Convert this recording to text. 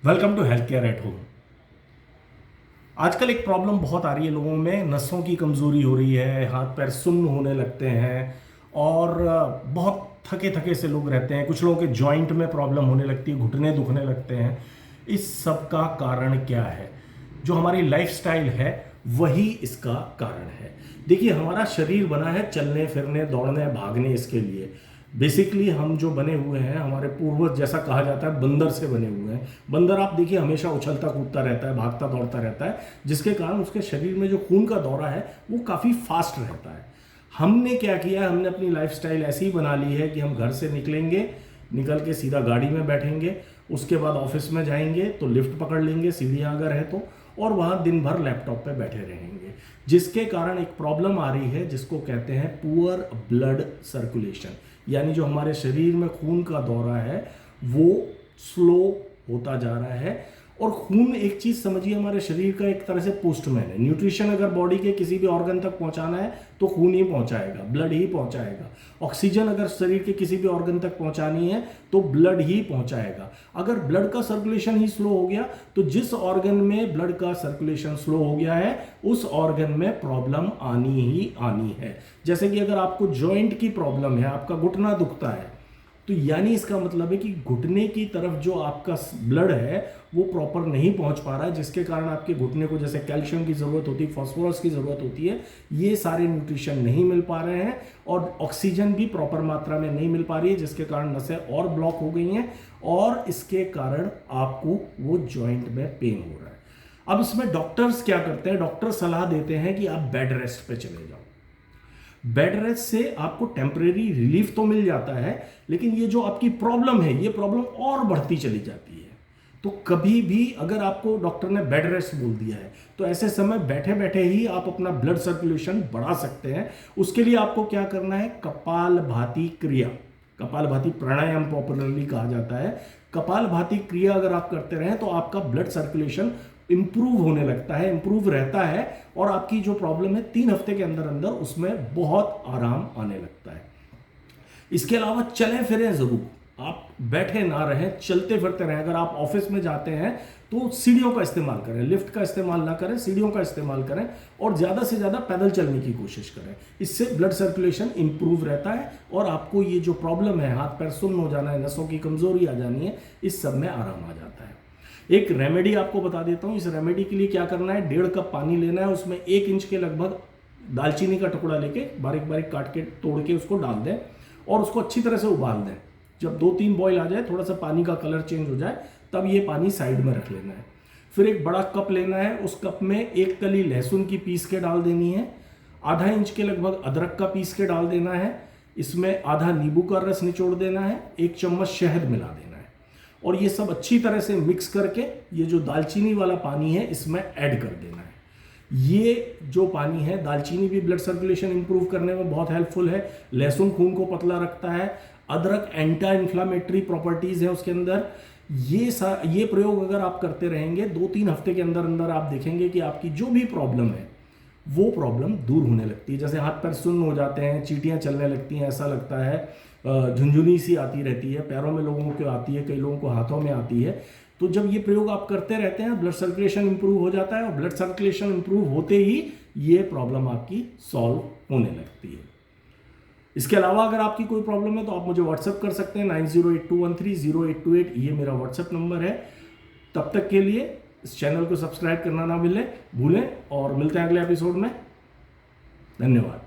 Welcome to health care at home. आजकल एक problem बहुत आ रही है लोगों में, नसों की कमज़ोरी हो रही है, हाथ पैर सुन्न होने लगते हैं और बहुत थके थके से लोग रहते हैं। कुछ लोगों के जॉइंट में प्रॉब्लम होने लगती है, घुटने दुखने लगते हैं। इस सब का कारण क्या है? जो हमारी लाइफस्टाइल है वही इसका कारण है। देखिए, हमारा शरीर बना है चलने फिरने दौड़ने भागने, इसके लिए। बेसिकली हम जो बने हुए हैं, हमारे पूर्वज, जैसा कहा जाता है, बंदर से बने हुए हैं। बंदर आप देखिए हमेशा उछलता कूदता रहता है, भागता दौड़ता रहता है, जिसके कारण उसके शरीर में जो खून का दौरा है वो काफ़ी फास्ट रहता है। हमने क्या किया, हमने अपनी लाइफस्टाइल ऐसी ही बना ली है कि हम घर से निकलेंगे, निकल के सीधा गाड़ी में बैठेंगे, उसके बाद ऑफिस में जाएंगे तो लिफ्ट पकड़ लेंगे, सीढ़ियाँ अगर है तो, और वहाँ दिन भर लैपटॉप पे बैठे रहेंगे। जिसके कारण एक प्रॉब्लम आ रही है जिसको कहते हैं पुअर ब्लड सर्कुलेशन, यानी जो हमारे शरीर में खून का दौरा है वो स्लो होता जा रहा है। और खून, एक चीज़ समझिए, हमारे शरीर का एक तरह से पोस्टमैन है। न्यूट्रिशन अगर बॉडी के किसी भी ऑर्गन तक पहुंचाना है तो खून ही पहुंचाएगा, ब्लड ही पहुंचाएगा। ऑक्सीजन अगर शरीर के किसी भी ऑर्गन तक पहुंचानी है तो ब्लड ही पहुंचाएगा। अगर ब्लड का सर्कुलेशन ही स्लो हो गया तो जिस ऑर्गन में ब्लड का सर्कुलेशन स्लो हो गया है उस ऑर्गन में प्रॉब्लम आनी ही आनी है। जैसे कि अगर आपको जॉइंट की प्रॉब्लम है, आपका घुटना दुखता है, तो यानी इसका मतलब है कि घुटने की तरफ जो आपका ब्लड है वो प्रॉपर नहीं पहुंच पा रहा है, जिसके कारण आपके घुटने को जैसे कैल्शियम की ज़रूरत होती है, फास्फोरस की ज़रूरत होती है, ये सारे न्यूट्रिशन नहीं मिल पा रहे हैं और ऑक्सीजन भी प्रॉपर मात्रा में नहीं मिल पा रही है, जिसके कारण नसें और ब्लॉक हो गई हैं और इसके कारण आपको वो जॉइंट में पेन हो रहा है। अब इसमें डॉक्टर्स क्या करते हैं, डॉक्टर सलाह देते हैं कि आप बेड रेस्ट पे चले जाओ। बेड रेस्ट से आपको टेम्परेरी रिलीफ तो मिल जाता है, लेकिन ये जो आपकी प्रॉब्लम है ये प्रॉब्लम और बढ़ती चली जाती है। तो कभी भी अगर आपको डॉक्टर ने बेड रेस्ट बोल दिया है तो ऐसे समय बैठे बैठे ही आप अपना ब्लड सर्कुलेशन बढ़ा सकते हैं। उसके लिए आपको क्या करना है, कपालभाति क्रिया, कपालभाति प्राणायाम पॉपुलरली कहा जाता है। कपालभाति क्रिया अगर आप करते रहें तो आपका ब्लड सर्कुलेशन इंप्रूव होने लगता है, इंप्रूव रहता है और आपकी जो प्रॉब्लम है 3 हफ्ते के अंदर अंदर उसमें बहुत आराम आने लगता है। इसके अलावा चलें फिरें जरूर, आप बैठे ना रहें, चलते फिरते रहें। अगर आप ऑफिस में जाते हैं तो सीढ़ियों का इस्तेमाल करें, लिफ्ट का इस्तेमाल ना करें, सीढ़ियों का इस्तेमाल करें और ज़्यादा से ज़्यादा पैदल चलने की कोशिश करें। इससे ब्लड सर्कुलेशन इंप्रूव रहता है और आपको ये जो प्रॉब्लम है, हाथ पैर सुन्न हो जाना है, नसों की कमजोरी आ जानी है, इस सब में आराम आ जाता है। एक रेमेडी आपको बता देता हूँ। इस रेमेडी के लिए क्या करना है, 1.5 कप पानी लेना है, उसमें 1 इंच के लगभग दालचीनी का टुकड़ा लेके बारीक बारीक काट के तोड़ के उसको डाल दें और उसको अच्छी तरह से उबाल दें। जब 2-3 बॉईल आ जाए, थोड़ा सा पानी का कलर चेंज हो जाए, तब ये पानी साइड में रख लेना है। फिर एक बड़ा कप लेना है, उस कप में 1 कली लहसुन की पीस के डाल देनी है, आधा इंच के लगभग अदरक का पीस के डाल देना है, इसमें आधा नींबू का रस निचोड़ देना है, 1 चम्मच शहद मिला देना है और ये सब अच्छी तरह से मिक्स करके ये जो दालचीनी वाला पानी है इसमें ऐड कर देना है। ये जो पानी है, दालचीनी भी ब्लड सर्कुलेशन इंप्रूव करने में बहुत हेल्पफुल है, लहसुन खून को पतला रखता है, अदरक एंटी इन्फ्लामेटरी प्रॉपर्टीज है उसके अंदर। ये प्रयोग अगर आप करते रहेंगे 2-3 हफ्ते के अंदर अंदर आप देखेंगे कि आपकी जो भी प्रॉब्लम है वो प्रॉब्लम दूर होने लगती है। जैसे हाथ पैर सुन्न हो जाते हैं, चींटियां चलने लगती हैं, ऐसा लगता है, झुंझुनी सी आती रहती है, पैरों में लोगों को आती है, कई लोगों को हाथों में आती है। तो जब ये प्रयोग आप करते रहते हैं ब्लड सर्कुलेशन इंप्रूव हो जाता है और ब्लड सर्कुलेशन इंप्रूव होते ही ये प्रॉब्लम आपकी सॉल्व होने लगती है। इसके अलावा अगर आपकी कोई प्रॉब्लम है तो आप मुझे व्हाट्सएप कर सकते हैं, 9082130828, ये मेरा व्हाट्सएप नंबर है। तब तक के लिए इस चैनल को सब्सक्राइब करना ना भूलें और मिलते हैं अगले एपिसोड में। धन्यवाद।